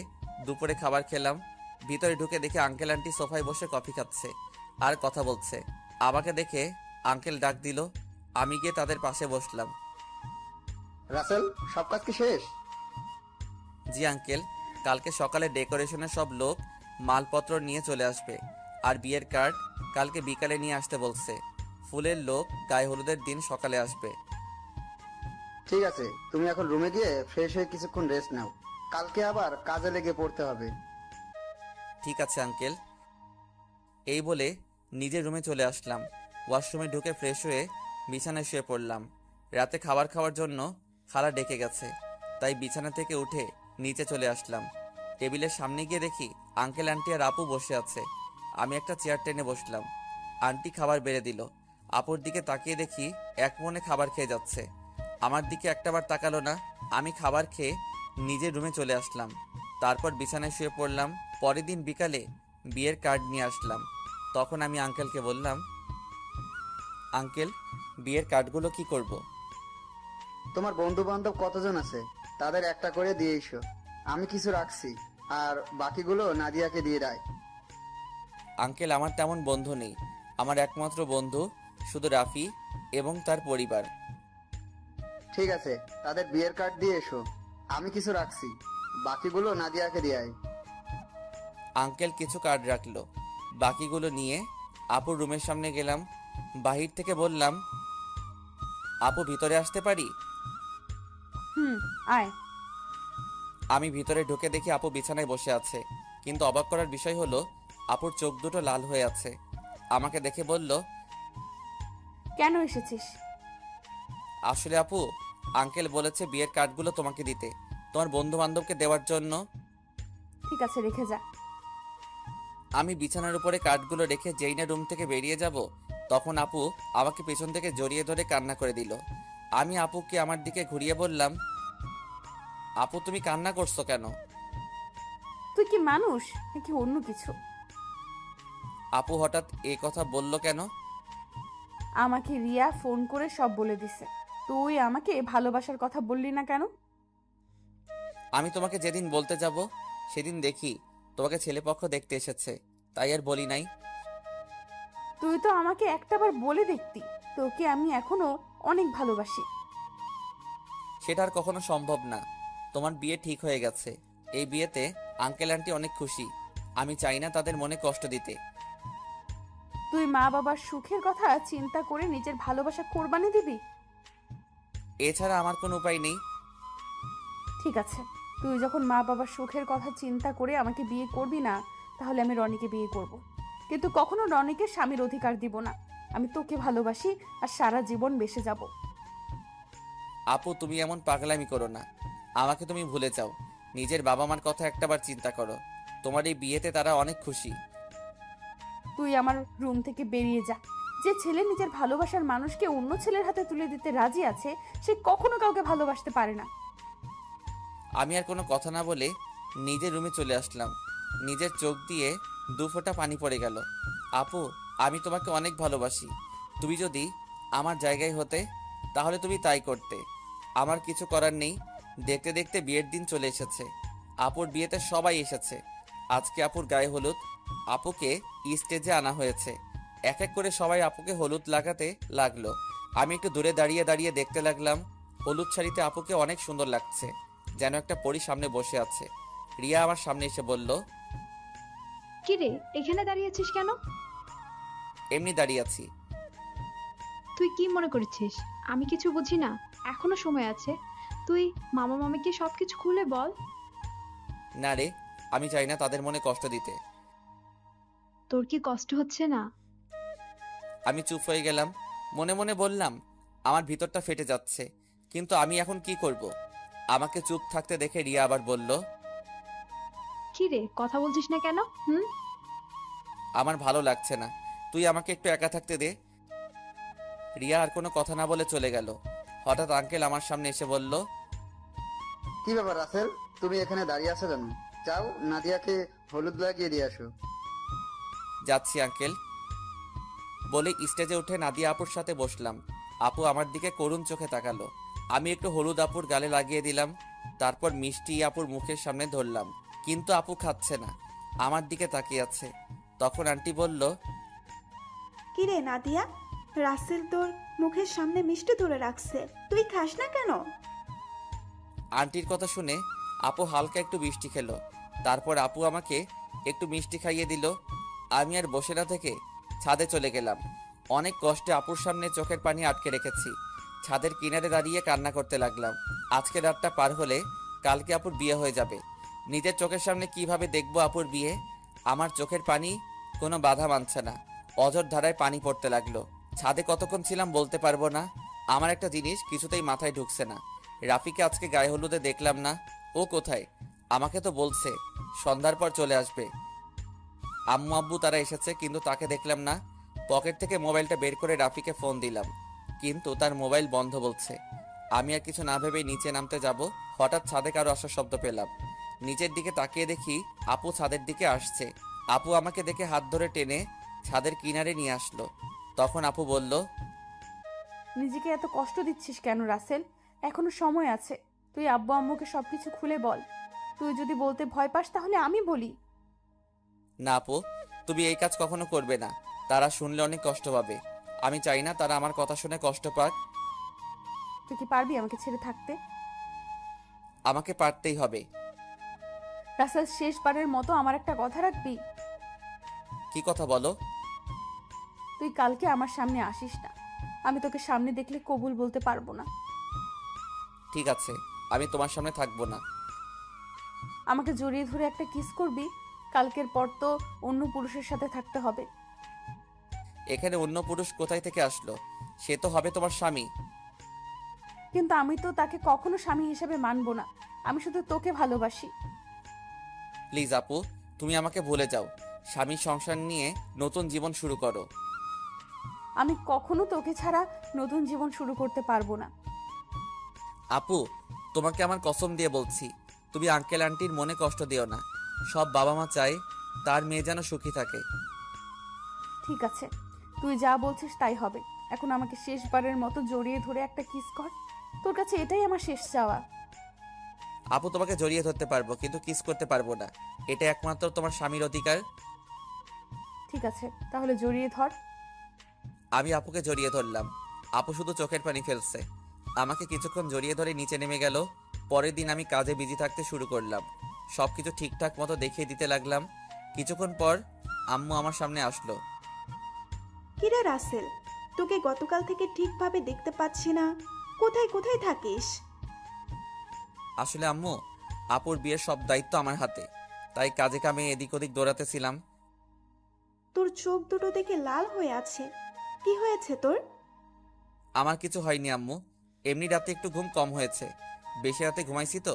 দুপুরে খাবার খেলাম। ভিতরে ঢুকে দেখে আঙ্কেল আন্টি সোফায় বসে কফি খাচ্ছে আর কথা বলছে। আমাকে দেখে আঙ্কেল ডাক দিল। আমি গিয়ে তাদের পাশে বসলাম। রাসেল, সব কাজ কি শেষ? জি আঙ্কেল, কালকে সকালে ডেকোরেশনের সব লোক মালপত্র নিয়ে চলে আসবে, আর বিয়ের কার্ড কালকে বিকালে নিয়ে আসতে বলছে। ফুলের লোক গায়ে হলুদের দিন সকালে আসবে। ঠিক আছে, তুমি এখন রুমে গিয়ে ফ্রেশ হয়ে কিছুক্ষণ রেস্ট নাও। কালকে আবার কাজে লেগে পড়তে হবে। ঠিক আছে আঙ্কেল। এই বলে নিজের রুমে চলে আসলাম। ওয়াশরুমে ঢুকে ফ্রেশ হয়ে বিছানায় শুয়ে পড়লাম। রাতে খাবার খাওয়ার জন্য খালা ডেকে গেছে, তাই বিছানা থেকে উঠে নিচে চলে আসলাম। টেবিলের সামনে গিয়ে দেখি আঙ্কেল আন্টি আর আপু বসে আছে। আমি একটা চেয়ার টেনে বসলাম। আন্টি খাবার বেড়ে দিল। আপুর দিকে তাকিয়ে দেখি এক মনে খাবার খেয়ে যাচ্ছে। আমার দিকে একটাবার তাকালো না। আমি খাবার খেয়ে নিজের রুমে চলে আসলাম। তারপর বিছানায় শুয়ে পড়লাম। পরের দিন বিকালে বিয়ের কার্ড নিয়ে আসলাম। তখন আমি আঙ্কেলকে বললাম, আঙ্কেল, বিয়ের কার্ডগুলো কি করব? তোমার বন্ধু বান্ধব কতজন আছে তাদের একটা করে দিয়ে এসো। আমি কিছু রাখছি, আর বাকিগুলো নাদিয়াকে দিয়ে দেয়। আঙ্কেল, আমার তেমন বন্ধু নেই। আমার একমাত্র বন্ধু শুধু রাফি এবং তার পরিবার। ঠিক আছে, তাদের বিয়ের কার্ড দিয়ে এসো। আমি কিছু রাখছি, বাকিগুলো নাদিয়াকে দিয়ে আয়। আঙ্কেল কিছু কার্ড রাখলো, বাকিগুলো নিয়ে আপুর রুমের সামনে গেলাম। বাহির থেকে বললাম, আপু ভিতরে আসতে পারি? আয়। আমি ভিতরে ঢুকে দেখি আপু বিছানায় বসে আছে, কিন্তু অবাক করার বিষয় হলো আপুর চোখ দুটো লাল হয়ে আছে। আমাকে দেখে বলল, কেন এসেছিস? আসলে আপু, আঙ্কেল বলেছে বিয়ের কার্ডগুলো তোমাকে দিতে, তোমার বন্ধু বান্ধবকে দেওয়ার জন্য। ঠিক আছে, রেখে যা। আমি বিছানার উপরে কার্ডগুলো রেখে যেই না রুম থেকে বেরিয়ে যাব, তখন আপু আমাকে পেছন থেকে জড়িয়ে ধরে কান্না করে দিল। আমি আপুকে আমার দিকে ঘুরিয়ে বললাম, আপু তুমি কান্না করছো কেন? তুই কি মানুষ নাকি অন্য কিছু? আপু হঠাৎ এই কথা বলল কেন? আমাকে রিয়া ফোন করে সব বলে দিছে। তুই আমাকে ভালোবাসার কথা বললি না কেন? আমি তোমাকে যেদিন বলতে যাব সেদিন দেখি তোমাকে ছেলেপক্ষ দেখতে এসেছে, তাই আর বলি নাই। তুই তো আমাকে একটাবার বলে দেখতি, তোকে আমি এখনো অনেক ভালোবাসি। সেটা আর কখনো সম্ভব না। তোমার বিয়ে ঠিক হয়ে গেছে, এই বিয়েতে আঙ্কেল আন্টি অনেক খুশি। আমি চাই না তাদের মনে কষ্ট দিতে। তুই মা বাবার সুখের কথা চিন্তা করে নিজের ভালোবাসা কোরবানি দিবি? এছাড়া আমার কোনো উপায় নেই। ঠিক আছে, তুই যখন মা বাবার সুখের কথা চিন্তা করে আমাকে বিয়ে করবি না, তাহলে আমি রনিকে বিয়ে করব। কিন্তু কখনো রনিকে স্বামীর অধিকার দিব না। আমি তোকে ভালোবাসি আর সারা জীবন বেঁচে যাব। আপু তুমি এমন পাগলামি করো না, আমাকে তুমি ভুলে যাও। নিজের বাবা মার কথা একটাবার চিন্তা করো, তোমার এই বিয়েতে তারা অনেক খুশি। তুই আমার রুম থেকে বেরিয়ে যা। যে ছেলে নিজের ভালোবাসার মানুষকে অন্য ছেলের হাতে তুলে দিতে রাজি আছে, সে কখনো কাউকে ভালোবাসতে পারে না। আমি আর কোনো কথা না বলে নিজের রুমে চলে আসলাম। নিজের চোখ দিয়ে 2 ফোঁটা পানি পড়ে গেল। আপু, আমি তোমাকে অনেক ভালোবাসি। তুমি যদি আমার জায়গায় হতে, তাহলে তুমি তাই করতে। আমার কিছু করার নেই। দেখতে দেখতে বিয়ের দিন চলে এসেছে। আপুর বিয়েতে সবাই এসেছে। আজকে আপুর গায়ে হলুদ। আপুকে স্টেজে আনা হয়েছে। এক এক করে সবাই আপুকে হলুদ লাগাতে লাগলো। আমি একটু দূরে দাঁড়িয়ে দাঁড়িয়ে দেখতে লাগলাম। হলুদ শাড়িতে আপুকে অনেক সুন্দর লাগছে, যেন একটা পরী সামনে বসে আছে। রিয়া আমার সামনে এসে বলল, কি রে, এখানে দাঁড়িয়ে আছিস কেন? এমনি দাঁড়িয়ে আছি। তুই কি মনে করেছিস আমি কিছু বুঝি না? এখনো সময় আছে, তুই মামা মামিকে সবকিছু খুলে বল। না রে, আমি চাই না তাদের মনে কষ্ট দিতে। তোর কি কষ্ট হচ্ছে না? আমি চুপ হয়ে গেলাম। মনে মনে বললাম, আমার ভিতরটা ফেটে যাচ্ছে, কিন্তু আমি এখন কি করব? আমাকে চুপ থাকতে দেখে রিয়া আবার বলল, কি রে, কথা বলছিস না কেন? আমার ভালো লাগছে না, তুই আমাকে একটু একা থাকতে দে। রিয়া আর কোনো কথা না বলে চলে গেল। হঠাৎ আঙ্কেল আমার সামনে এসে বলল, কি ব্যাপার রাসেল, তুমি এখানে দাঁড়িয়ে আছো কেন? যাও, নাদিয়াকে হলুদ লাগিয়ে দিয়ে আসো। যাচ্ছি আঙ্কেল বলে স্টেজে উঠে নাদিয়া আপুর সাথে বসলাম। আপু আমার দিকে করুণ চোখে তাকালো। আমি একটু হলুদ আপুর গালে লাগিয়ে দিলাম। তারপর মিষ্টি আপুর মুখের সামনে ধরলাম, কিন্তু আপু খাচ্ছে না, আমার দিকে তাকিয়ে আছে। তখন আন্টি বলল, কি রে নাদিয়া, রাসেল তোর মুখের সামনে মিষ্টি ধরে রাখছে, তুই খাস না কেন? আন্টির কথা শুনে আপু হালকা একটু মিষ্টি খেলো। তারপর আপু আমাকে একটু মিষ্টি খাইয়ে দিল। আমি আর বসে না থেকে ছাদে চলে গেলাম। অনেক কষ্টে আপুর সামনে চোখের পানি আটকে রেখেছি। ছাদের কিনারে দাঁড়িয়ে কান্না করতে লাগলাম। আজকে রাতটা পার হলে কালকে আপুর বিয়ে হয়ে যাবে। নিজের চোখের সামনে কিভাবে দেখবো আপুর বিয়ে? আমার চোখের পানি কোনো বাধা মানছে না, অঝর ধারায় পানি পড়তে লাগলো। ছাদে কতক্ষণ ছিলাম বলতে পারবো না। আমার একটা জিনিস কিছুতেই মাথায় ঢুকছে না, রাফিকে আজকে গায়ে হলুদে দেখলাম না। ও কোথায়? আমাকে তো বলছে সন্ধ্যার পর চলে আসবে। আম্মু আব্বু তারা এসেছে, কিন্তু তাকে দেখলাম না। পকেট থেকে মোবাইলটা বের করে রাফিকে ফোন দিলাম, কিন্তু তার মোবাইল বন্ধ বলছে। আমি আর কিছু না ভেবেই নিচে নামতে যাব, হঠাৎ ছাদে কারো আসার শব্দ পেলাম। নিচের দিকে তাকিয়ে দেখি আপু ছাদের দিকে আসছে। আপু আমাকে দেখে হাত ধরে টেনে ছাদের কিনারে নিয়ে আসলো। তখন আপু বলল, নিজেকে এত কষ্ট দিচ্ছিস কেন রাসেল? এখনো সময় আছে। তুই আব্বু আম্মুকে সবকিছু খুলে বল। তুই যদি বলতে ভয় পাস তাহলে আমি বলি। না আপু, তুমি এই কাজ কখনো করবে না, তারা শুনলে অনেক কষ্ট পাবে। আমি চাই না তারা আমার কথা শুনে কষ্ট পাক। তুই কি পারবি আমাকে ছেড়ে থাকতে? আমাকে পারতেই হবে। রাসেল, শেষবারের মতো আমার একটা কথা রাখবি? কি কথা বলো? তুই কালকে আমার সামনে আসিস না। আমি তোকে সামনে দেখলে কবুল বলতে পারবো না। ঠিক আছে, আমি তোমার সামনে থাকবো না। আমাকে জড়িয়ে ধরে একটা কিস করবি? কালকের পর তো অন্য পুরুষের সাথে থাকতে হবে। এখানে অন্য পুরুষ কোথায় থেকে আসলো? সে তো হবে তোমার স্বামী। কিন্তু আমি তো তাকে কখনো স্বামী হিসেবে মানবো না। আমি শুধু তোকে ভালোবাসি। প্লিজ আপু, তুমি আমাকে ভুলে যাও। স্বামী সংসার নিয়ে নতুন জীবন শুরু করো। আমি কখনো তোকে ছাড়া নতুন জীবন শুরু করতে পারবো না। আপু, তোমাকে আমার কসম দিয়ে বলছি, তুমি আঙ্কেল আন্টির মনে কষ্ট দিও না। সব বাবা মা চায় তার মেয়ে যেন সুখী থাকে। ঠিক আছে, তুই যা বলছিস তাই হবে। এখন আমাকে শেষবারের মতো জড়িয়ে ধরে একটা কিস কর। তোর কাছে এটাই আমার শেষ চাওয়া। আপু, তোমাকে জড়িয়ে ধরতে পারবো কিন্তু কিস করতে পারবো না। এটা একমাত্র তোমার স্বামীর অধিকার। ঠিক আছে, তাহলে জড়িয়ে ধর। আমি আপুকে জড়িয়ে ধরলাম। আপু শুধু চোখের পানি ফেলছে। আমাকে কিছুক্ষণ জড়িয়ে ধরে নিচে নেমে গেল। পরের দিন আমি কাজে বিজি থাকতে শুরু করলাম। সবকিছু ঠিকঠাক মতো দেখিয়ে দিতে লাগলাম। কিছুক্ষণ পর আম্মু আমার সামনে আসলো। কিরে রাসেল, তোকে গতকাল থেকে ঠিকভাবে দেখতে পাচ্ছি না। কোথায় কোথায় থাকিস? আসলে আম্মু, আপুর বিয়ের সব দায়িত্ব আমার হাতে, তাই কাজে কামে এদিক ওদিক দৌড়াতেছিলাম। তোর চোখ দুটো দেখে লাল হয়ে আছে। কি হয়েছে তোর? আমার কিছু হয়নি আম্মু, এমনি রাতে একটু ঘুম কম হয়েছে। বেশি রাতে ঘুমাইছি তো,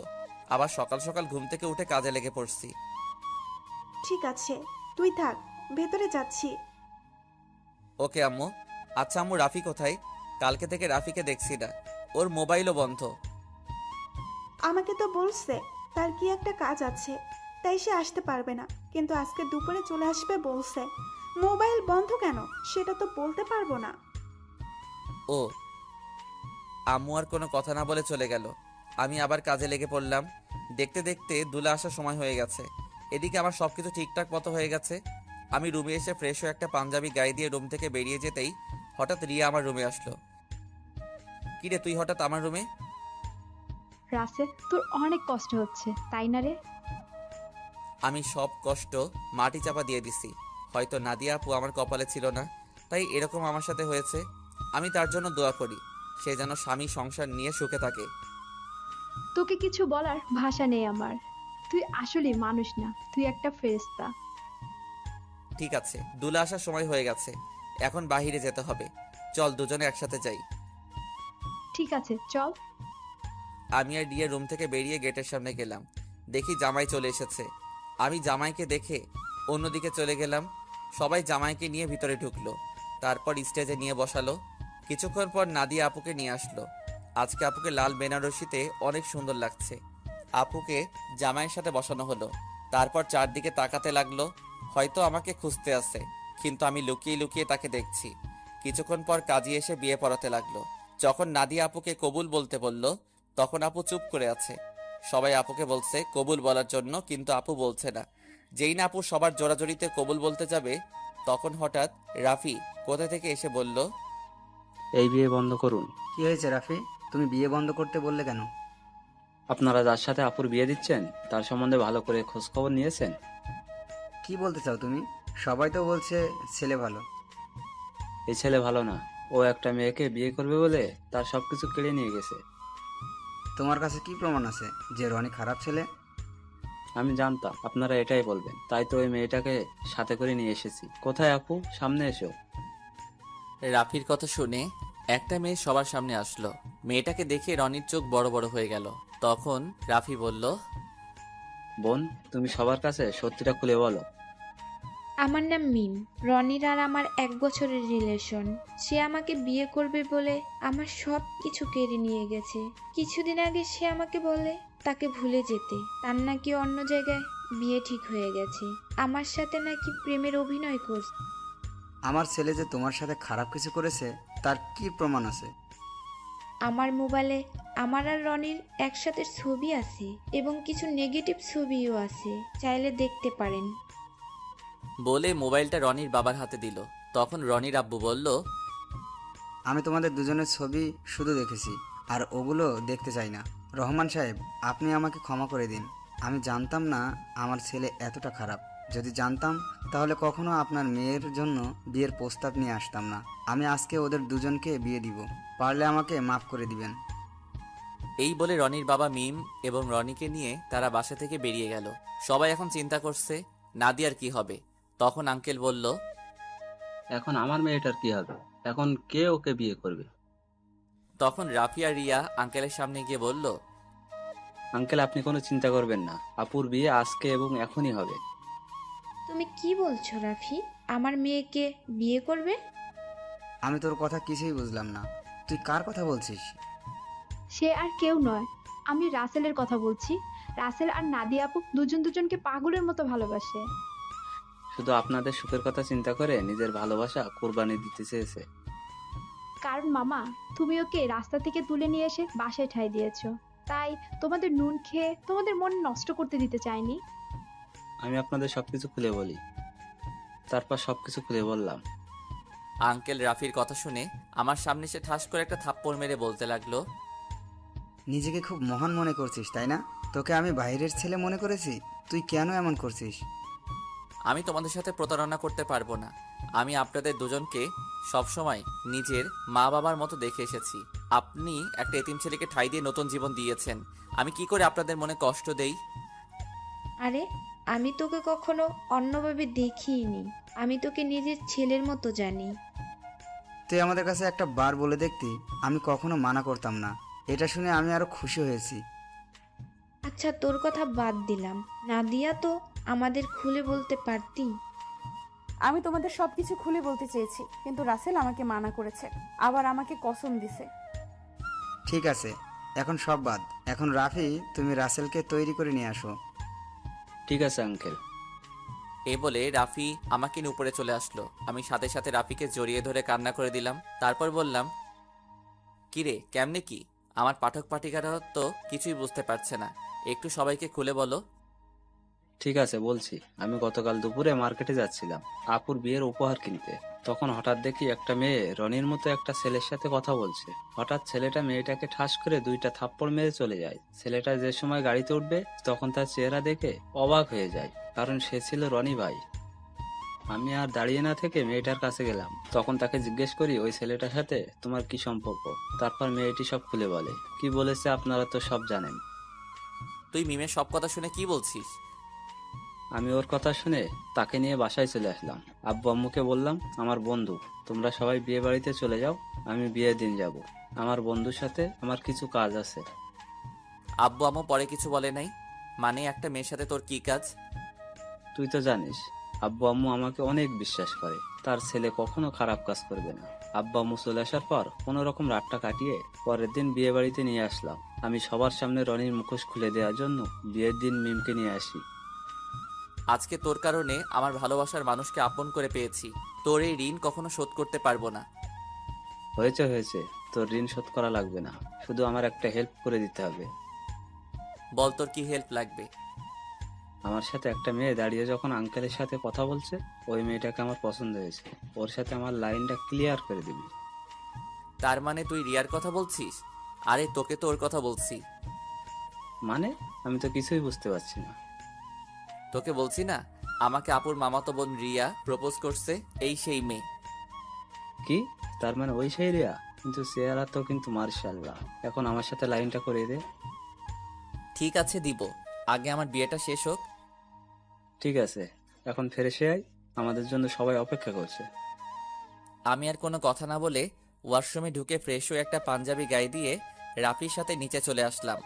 আবার সকাল সকাল ঘুম থেকে উঠে কাজে লেগে পড়ছি। ঠিক আছে, তুই থাক, ভেতরে যাচ্ছি। ওকে আম্মু। আচ্ছা আম্মু, রাফি কোথায়? কালকে থেকে রাফিকে দেখছি না, ওর মোবাইলও বন্ধ। আমাকে তো বলছে তার কি একটা কাজ আছে, তাই সে আসতে পারবে না। কিন্তু আজকে দুপুরে চলে আসবে বলছে। মোবাইল বন্ধ কেন সেটা তো বলতে পারবো না। ও, আম্মু আর কোনো কথা না বলে চলে গেল। আমি আবার কাজে লেগে পড়লাম। দেখতে দেখতে দুলা আসার সময় হয়ে গেছে। এদিকে আমার সবকিছু ঠিকঠাক মতো হয়ে গেছে। আমি রুমে এসে ফ্রেশ হয়ে একটা পাঞ্জাবি গায়ে দিয়ে রুম থেকে বেরিয়ে যেতেই হঠাৎ রিয়া আমার রুমে আসলো। কিরে, তুই হঠাৎ আমার রুমে? রাসেল, তোর অনেক কষ্ট হচ্ছে তাই না রে? আমি সব কষ্ট মাটি চাপা দিয়ে দিছি। হয়তো নাদিয়া আপু আমার কপালে ছিল না, তাই এরকম আমার সাথে হয়েছে। আমি তার জন্য দোয়া করি, সে যেন স্বামী সংসার নিয়ে সুখে থাকে। তোকে কিছু বলার ভাষা নেই আমার। তুই আসলে মানুষ না, তুই একটা ফেরেশতা। ঠিক আছে, দুলা আসার সময় হয়ে গেছে, এখন বাহিরে যেতে হবে। চল দুজনে একসাথে যাই। ঠিক আছে, চল। আমি আর রিয়া রুম থেকে বেরিয়ে গেটের সামনে গেলাম। দেখি জামাই চলে এসেছে। আমি জামাইকে দেখে অন্যদিকে চলে গেলাম। সবাই জামাইকে নিয়ে ভিতরে ঢুকলো, তারপর স্টেজে নিয়ে বসালো। কিছুক্ষণ পর নাদিয়া আপুকে নিয়ে আসলো। আজকে আপুকে লাল বেনারসিতে অনেক সুন্দর লাগছে। আপুকে জামাইয়ের সাথে বসানো হলো। তারপর চারদিকে তাকাতে লাগলো, হয়তো আমাকে খুঁজতে আছে, কিন্তু আমি লুকিয়ে লুকিয়ে তাকে দেখছি। কিছুক্ষণ পর কাজী এসে বিয়ে পড়াতে লাগলো। যখন নাদিয়া আপুকে কবুল বলতে বলল, তখন আপু চুপ করে আছে। সবাই আপুকে বলছে কবুল বলার জন্য, কিন্তু আপু বলছে না। যেই না আপু সবার জোরাজোরিতে কবুল বলতে যাবে, তখন হঠাৎ রাফি কোথা থেকে এসে বলল, এই বিয়ে বন্ধ করুন। কি হয়েছে রাফি, তুমি বিয়ে বন্ধ করতে বললে কেন? আপনারা যার সাথে আপুর বিয়ে দিচ্ছেন তার সম্বন্ধে ভালো করে খোঁজ খবর নিয়েছেন? কি বলতে চাও তুমি? সবাই তো বলছে ছেলে ভালো। এই ছেলে ভালো না, ও একটা মেয়েকে বিয়ে করবে বলে তার সবকিছু কেড়ে নিয়ে গেছে। তোমার কাছে কি প্রমাণ আছে যে রনি খারাপ ছেলে? আমি জানতাম আপনারা এটাই বলবেন, তাই তো ওই মেয়েটাকে সাথে করে নিয়ে এসেছি। কোথায় আপু, সামনে এসো। রাফির কথা শুনে একটা মেয়ে সবার সামনে আসলো। মেয়েটাকে দেখে রনির চোখ বড় বড় হয়ে গেল। তখন রাফি বলল, বোন, তুমি সবার কাছে সত্যিটা খুলে বলো। আমার নাম মিম। রনির আর আমার 1 বছরের রিলেশন। সে আমাকে বিয়ে করবে বলে আমার সব কিছু কেড়ে নিয়ে গেছে। কিছুদিন আগে সে আমাকে বলে তাকে ভুলে যেতে, তার নাকি অন্য জায়গায় বিয়ে ঠিক হয়ে গেছে। আমার সাথে নাকি প্রেমের অভিনয় করছে। আমার ছেলে যে তোমার সাথে খারাপ কিছু করেছে তার কি প্রমাণ আছে? আমার মোবাইলে আমার আর রনির একসাথে ছবি আছে এবং কিছু নেগেটিভ ছবিও আছে, চাইলে দেখতে পারেন। বলে মোবাইলটা রনির বাবার হাতে দিল। তখন রনির আব্বু বলল, আমি তোমাদের দুজনের ছবি শুধু দেখেছি, আর ওগুলো দেখতে চাই না। রহমান সাহেব, আপনি আমাকে ক্ষমা করে দিন। আমি জানতাম না আমার ছেলে এতটা খারাপ। যদি জানতাম তাহলে কখনো আপনার মেয়ের জন্য বিয়ের প্রস্তাব নিয়ে আসতাম না। আমি আজকে ওদের দুজনকে বিয়ে দিব। পারলে আমাকে মাফ করে দিবেন। এই বলে রনির বাবা মিম এবং রনিকে নিয়ে তারা বাসা থেকে বেরিয়ে গেল। সবাই এখন চিন্তা করছে নাদিয়ার কি হবে। তখন আঙ্কেল বলল, এখন আমার মেয়েটার কি হবে? এখন কে ওকে বিয়ে করবে? তখন রাফিয়া রিয়া আঙ্কেলের সামনে গিয়ে বলল, আঙ্কেল, আপনি কোনো চিন্তা করবেন না, আপুর বিয়ে আজকে এবং এখনই হবে। তুমি কি বলছো রাফি? আমার মেয়েকে বিয়ে করবে? আমি তোর কথা কিছুই বুঝলাম না। তুই কার কথা বলছিস? সে আর কেউ নয়, আমি রাসেলের কথা বলছি। রাসেল আর নাদিয়া আপু দুজনকে পাগলের মতো ভালোবাসে। শুধু আপনাদের সুখের কথা চিন্তা করে নিজের ভালোবাসা কোরবানি দিতে চেয়েছে। কারণ মামা, তুমি ওকে রাস্তা থেকে তুলে নিয়ে এসে বাসায় ঠাঁই দিয়েছো, তাই তোমাদের নুন খেয়ে তোমাদের মন নষ্ট করতে দিতে চাইনি। আমি আপনাদের সবকিছু খুলে বলি। তারপর সবকিছু খুলে বললাম। আঙ্কেল রাফির কথা শুনে আমার সামনে সে ঠাস করে একটা থাপ্পড় মেরে বলতে লাগলো, নিজেকে খুব মহান মনে করছিস তাই না? তোকে আমি বাইরের ছেলে মনে করেছি? তুই কেন এমন করছিস? আমি তোমাদের সাথে প্রতারণা করতে পারবো না। আমি আপনাদের দুজনকে সবসময় নিজের মা বাবার মতো দেখে এসেছি। আপনি একটা এতিম ছেলেকে ঠাঁই দিয়ে নতুন জীবন দিয়েছেন। আমি কি করে আপনাদের মনে কষ্ট দেই? আরে, আমি তোকে কখনো অন্যভাবে দেখিনি। আমি তোকে নিজের ছেলের মতো জানি। তুই আমাদের কাছে একটা বার বলে দেখতি, আমি কখনো মানা করতাম না। এটা শুনে আমি আরো খুশি হয়েছি। আচ্ছা, তোর কথা বাদ দিলাম। নাদিয়া তো আমাদের খুলে বলতে পারতি। আমি তোমাদের সবকিছু খুলে বলতে চেয়েছি, কিন্তু রাসেল আমাকে মানা করেছে, আবার আমাকে কসম দিছে। ঠিক আছে, এখন সব বাদ। এখন রাফি, তুমি রাসেলকে তৈরি করে নিয়ে আসো। ঠিক আছে আঙ্কেল। এ বলে রাফি আমাকে নিয়ে উপরে চলে আসলো। আমি সাথে সাথে রাফিকে জড়িয়ে ধরে কান্না করে দিলাম। তারপর বললাম, কিরে, কেমনে কি? আমার পাঠক পাঠিকারা তো কিছুই বুঝতে পারছে না, একটু সবাইকে খুলে বলো। ঠিক আছে, বলছি। আমি গতকাল দুপুরে মার্কেটে যাচ্ছিলাম আপুর বিয়ের উপহার কিনতে। তখন হঠাৎ দেখি একটা মেয়ে রনির মতো একটা ছেলের সাথে কথা বলছে। হঠাৎ ছেলেটা মেয়েটাকে ঠাস করে 2টা থাপ্পড় মেরে চলে যায়। ছেলেটা যে সময় গাড়িতে উঠবে তখন তার চেহারা দেখে অবাক হয়ে যায়, কারণ সে ছিল রনি ভাই। আমি আর দাঁড়িয়ে না থেকে মেয়েটার কাছে গেলাম। তখন তাকে জিজ্ঞেস করি, ওই ছেলেটার সাথে তোমার কি সম্পর্ক? তারপর মেয়েটি সব খুলে বলে। কি বলেছে আপনারা তো সব জানেন। তুই মিমের সব কথা শুনে কি বলছিস? আমি ওর কথা শুনে তাকে নিয়ে বাসায় চলে আসলাম। আব্বু আম্মুকে বললাম, আমার বন্ধু, তোমরা সবাই বিয়ে বাড়িতে চলে যাও, আমি বিয়ের দিন যাব। আমার বন্ধুর সাথে আমার কিছু কাজ আছে। আব্বু আম্মু পরে কিছু বলে নাই? মানে একটা মেয়ের সাথে তোর কি কাজ? তুই তো জানিস আব্বু আম্মু আমাকে অনেক বিশ্বাস করে, তার ছেলে কখনো খারাপ কাজ করবে না। আব্বু আম্মু চলে আসার পর কোনো রকম রাতটা কাটিয়ে পরের দিন বিয়ে বাড়িতে নিয়ে আসলাম। আমি সবার সামনে রনির মুখোশ খুলে দেওয়ার জন্য বিয়ের দিন মিমকে নিয়ে আসি। আজকে তোর কারণে আমার ভালোবাসার মানুষকে আপন করে পেয়েছি। তোর এই ঋণ কখনো শোধ করতে পারবো না। হয়েছে হয়েছে, তোর ঋণ শোধ করা লাগবে না, শুধু আমার একটা হেল্প করে দিতে হবে। বল, তোর কি হেল্প লাগবে? আমার সাথে একটা মেয়ে দাঁড়িয়ে যখন আঙ্কেলের সাথে কথা বলছে, ওই মেয়েটাকে আমার পছন্দ হয়েছে। ওর সাথে আমার লাইনটা ক্লিয়ার করে দিবি। তার মানে তুই রিয়ার কথা বলছিস? আরে তোকে তো ওর কথা বলছি। মানে আমি তো কিছুই বুঝতে পারছি না। তোকে বলছি না, আমাকে আপুর মামাতো বোন রিয়া প্রপোজ করছে, এই সেই মেয়ে। কি? তার মানে ওই সেই রিয়া? কিন্তু চেহারা তো কিন্তু মার্শাল্লাহ। এখন আমার সাথে লাইনটা করে দে। ঠিক আছে, দিব। আগে আমার বিয়েটা শেষ হোক। ঠিক আছে, এখন ফ্রেশে আয়, আমাদের জন্য সবাই অপেক্ষা করছে। আমি আর কোনো কথা না বলে ওয়াশরুমে ঢুকে ফ্রেশ হয়ে একটা পাঞ্জাবি গায়ে দিয়ে রাফির সাথে নিচে চলে আসলাম।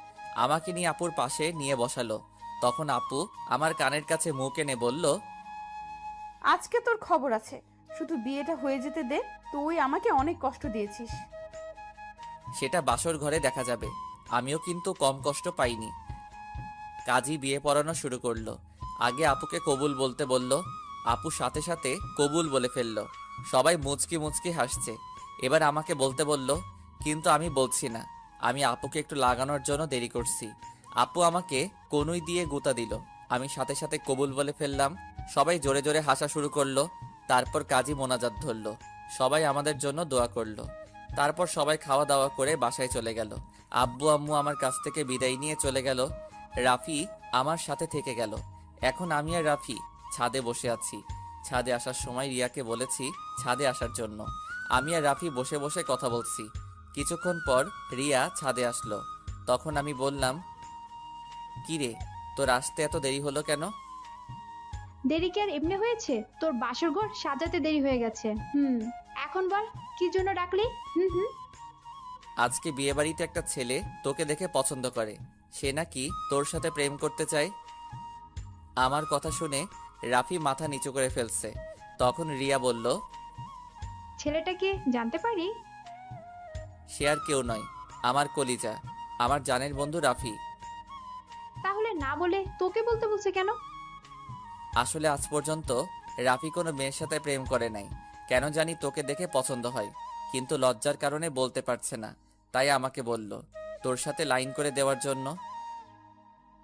আমাকে নিয়ে আপুর পাশে নিয়ে বসালো। তখন আপু আমার কানের কাছে মুখ এনে বলল, আজকে তোর খবর আছে, শুধু বিয়েটা হয়ে যেতে দে। তুই আমাকে অনেক কষ্ট দিয়েছিস। সেটা বাসর ঘরে দেখা যাবে। আমিও কিন্তু কম কষ্ট পাইনি। কাজী বিয়ে পড়ানো শুরু করলো। আগে আপুকে কবুল বলতে বলল, আপু সাথে সাথে কবুল বলে ফেললো। সবাই মুচকি মুচকি হাসছে। এবার আমাকে বলতে বলল, কিন্তু আমি বলছি না। আমি আপুকে একটু লাগানোর জন্য দেরি করছি। আপু আমাকে কনুই দিয়ে গুতা দিল। আমি সাথে সাথে কবুল বলে ফেললাম। সবাই জোরে জোরে হাসা শুরু করলো। তারপর কাজী মোনাজাত ধরলো। সবাই আমাদের জন্য দোয়া করলো। তারপর সবাই খাওয়া দাওয়া করে বাসায় চলে গেল। আব্বু আম্মু আমার কাছ থেকে বিদায় নিয়ে চলে গেল। রাফি আমার সাথে থেকে গেল। এখন আমি আর রাফি ছাদে বসে আছি। ছাদে আসার সময় রিয়াকে বলেছি ছাদে আসার জন্য। আমি আর রাফি বসে বসে কথা বলছি। কিছুক্ষণ পর রিয়া ছাদে আসলো। তখন আমি বললাম, কি রে, তোর আসতে এত দেরি হলো কেন? দেরি কি আর এমনি হয়েছে? তোর বাসর ঘর সাজাতে দেরি হয়ে গেছে। এখন বল কি জন্য ডাকলি? হুম। আজকে বিয়েবাড়িতে একটা ছেলে তোকে দেখে পছন্দ করে, সে নাকি তোর সাথে প্রেম করতে চায়। আমার কথা শুনে রাফি মাথা নিচু করে ফেলছে। তখন রিয়া বলল, ছেলেটা কি জানতে পারি? সে আর কেউ নয়, আমার কলিজা, আমার জানের বন্ধু রাফি। তাহলে না বলে তোকে বলতে বলছে কেন? আসলে আজ পর্যন্ত রাফি কোনো মেয়ের সাথে প্রেম করে নাই। কেন জানি তোকে দেখে পছন্দ হয়, কিন্তু লজ্জার কারণে বলতে পারছে না, তাই আমাকে বলল তোর সাথে লাইন করে দেওয়ার জন্য।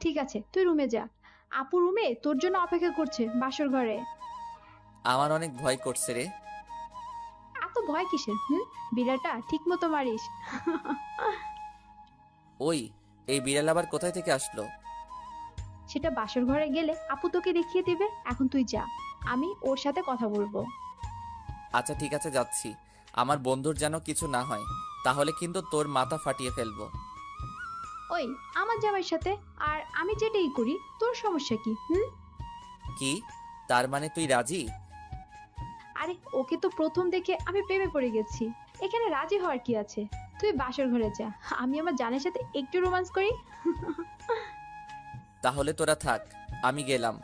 ঠিক আছে, তুই রুমে যা। আপু রুমে তোর জন্য অপেক্ষা করছে বাসর ঘরে। আমার অনেক ভয় করছে রে। এত ভয় কিসের? বিড়ালটা ঠিক মতো মারিস। ওই, এই বিড়াল আবার কোথায় থেকে আসলো? সেটা বাসর ঘরে গেলে আপু তোকে দেখিয়ে দিবে। এখন তুই যা, আমি ওর সাথে কথা বলবো। আচ্ছা ঠিক আছে, যাচ্ছি। আমার বন্ধুর যেন কিছু না হয়, তাহলে কিন্তু তোর মাথা ফাটিয়ে ফেলবো। ওই, আমার জামাইয়ের সাথে আর আমি যেটাই করি তোর সমস্যা কি? কি, তার মানে তুই রাজি? আরে ওকে তো প্রথম দেখে আমি প্রেমে পড়ে গেছি, এখানে রাজি হওয়ার কি আছে? তুই বাসর ঘরে যা, আমি আমার জানের সাথে একটু রোমান্স করি। তাহলে তোরা থাক, আমি গেলাম।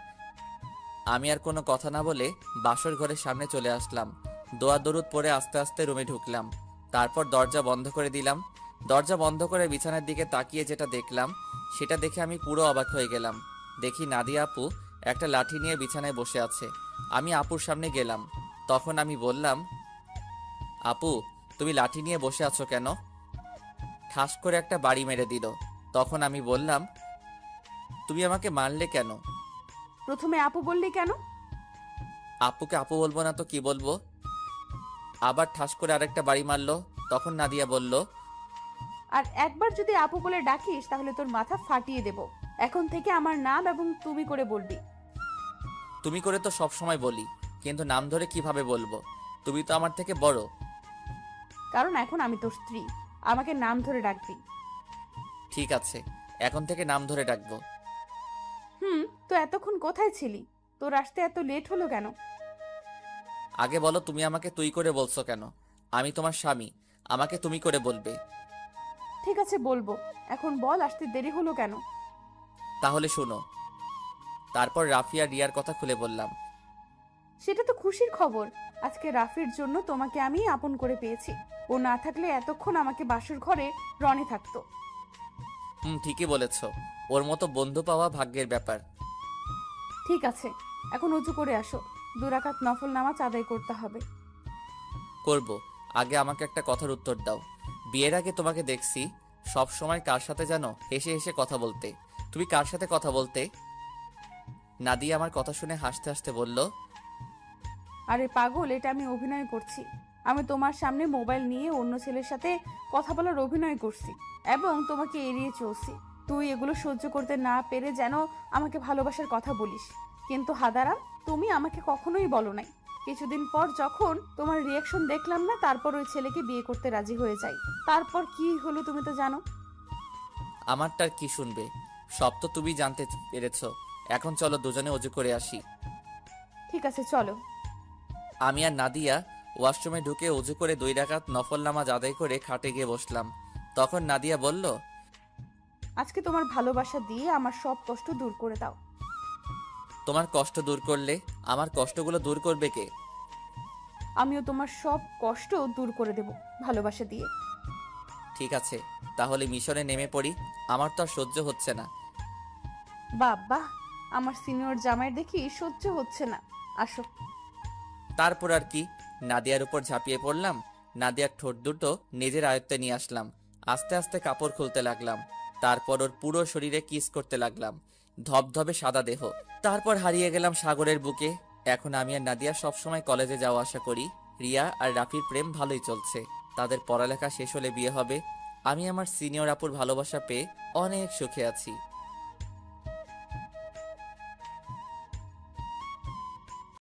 আমি আর কোনো কথা না বলে বাসর ঘরের সামনে চলে আসলাম। দোয়া দরুদ পরে আস্তে আস্তে রুমে ঢুকলাম। তারপর দরজা বন্ধ করে দিলাম। দরজা বন্ধ করে বিছানার দিকে তাকিয়ে যেটা দেখলাম, সেটা দেখে আমি পুরো অবাক হয়ে গেলাম। দেখি নাদিয়া আপু একটা লাঠি নিয়ে বিছানায় বসে আছে। আমি আপুর সামনে গেলাম। তখন আমি বললাম, আপু, তুমি লাঠি নিয়ে বসে আছো কেন? ঠাস করে একটা বাড়ি মেরে দিল। তখন আমি বললাম, তুমি আমাকে মারলে কেন? প্রথমে আপু বললি কেন? আপুকে আপু বলবো না তো কি বলবো? আবার ঠাস করে আরেকটা বাড়ি মারলো। তখন নাদিয়া বলল, আর একবার যদি আপু বলে ডাকিস তাহলে তোর মাথা ফাটিয়ে দেব। এখন থেকে আমার নাম এবং তুমি করে বলবি। তুমি করে তো সব সময় বলি, কিন্তু নাম ধরে কিভাবে বলবো? তুমি তো আমার থেকে বড়। কারণ এখন আমি তোর স্ত্রী, আমাকে নাম ধরে ডাকবি। ঠিক আছে, এখন থেকে নাম ধরে ডাকবো। তো এতক্ষণ কোথায় ছিলি? তোর আসতে এত লেট হলো কেন? আগে বলো, তুমি আমাকে তুই করে বলছো কেন? আমি তোমার স্বামী, আমাকে তুমি করে বলবে। ঠিক আছে বলবো, এখন বল আসতে দেরি হলো কেন? তাহলে শোনো। তারপর রাফি আর রিয়ার কথা খুলে বললাম। সেটা তো খুশির খবর। আজকে রাফির জন্য তোমাকে আমি আপন করে পেয়েছি। ও না থাকলে এতক্ষণ আমাকে বাসর ঘরে রনি থাকতো। ঠিকই বলেছ, ওর মতো বন্ধু পাওয়া ভাগ্যের ব্যাপার। ঠিক আছে, এখন উঁচু করে আসো, 2 রাকাত নফল নামাজ আদায় করতে হবে। করব, আগে আমাকে একটা কথার উত্তর দাও। বিয়ের আগে তোমাকে দেখছি সব সময় কার সাথে যেন হেসে হেসে কথা বলতে। তুমি কার সাথে কথা বলতে? নাদিয়া আমার কথা শুনে হাসতে হাসতে বলল, আরে পাগল, এটা আমি অভিনয় করছি। আমি তোমার সামনে মোবাইল নিয়ে অন্য ছেলের সাথে কথা বলার অভিনয় করছি এবং তোমাকে এড়িয়ে চলছি। তুই এগুলো সহ্য করতে না পেরে যেন আমাকে ভালোবাসার কথা বলিস, কিন্তু হাদারাম, তুমি আমাকে কখনোই বলো নাই। কিছুদিন পর যখন তোমার রিয়াকশন দেখলাম না, তারপর ওই ছেলেকে বিয়ে করতে রাজি হয়ে যাই। তারপর কি হলো তুমি তো জানো। আমারটার কি শুনবে? সব তো তুমি জানতে পেরেছো। এখন চলো দুজনে অজু করে আসি। ঠিক আছে চলো। আমি আর নাদিয়া ওয়াশরুমে ঢুকে অজু করে 2 রাকাত নফল নামাজ আদায় করে খাটে গিয়ে বসলাম। তখন নাদিয়া বলল, আজকে তোমার ভালোবাসা দিয়ে আমার সব কষ্ট দূর করে দাও। তোমার কষ্ট দূর করলে আমার কষ্টগুলো দূর করবে কে? আমিও তোমার সব কষ্ট দূর করে দেব ভালোবাসা দিয়ে। ঠিক আছে, তাহলে মিশনে নেমে পড়ি। আমার তো আর সহ্য হচ্ছে না। বাবা, আমার সিনিয়র জামাইয়ের দেখি সহ্য হচ্ছে না। আসো। তারপর আর কি, নাদিয়ার উপর ঝাঁপিয়ে পড়লাম। নাদিয়ার ঠোঁট দুটো নিজের আয়ত্তে নিয়ে আসলাম। আস্তে আস্তে কাপড় খুলতে লাগলাম। তারপর ওর পুরো শরীরে কিস করতে লাগলাম। ধবধবে সাদা দেহ। তারপর হারিয়ে গেলাম সাগরের বুকে। এখন আমি আর নাদিয়া সবসময় কলেজে যাওয়া আসা করি। রিয়া আর রাফির প্রেম ভালোই চলছে। তাদের পড়ালেখা শেষ হলে বিয়ে হবে। আমি আমার সিনিয়র আপুর ভালোবাসা পেয়ে অনেক সুখে আছি।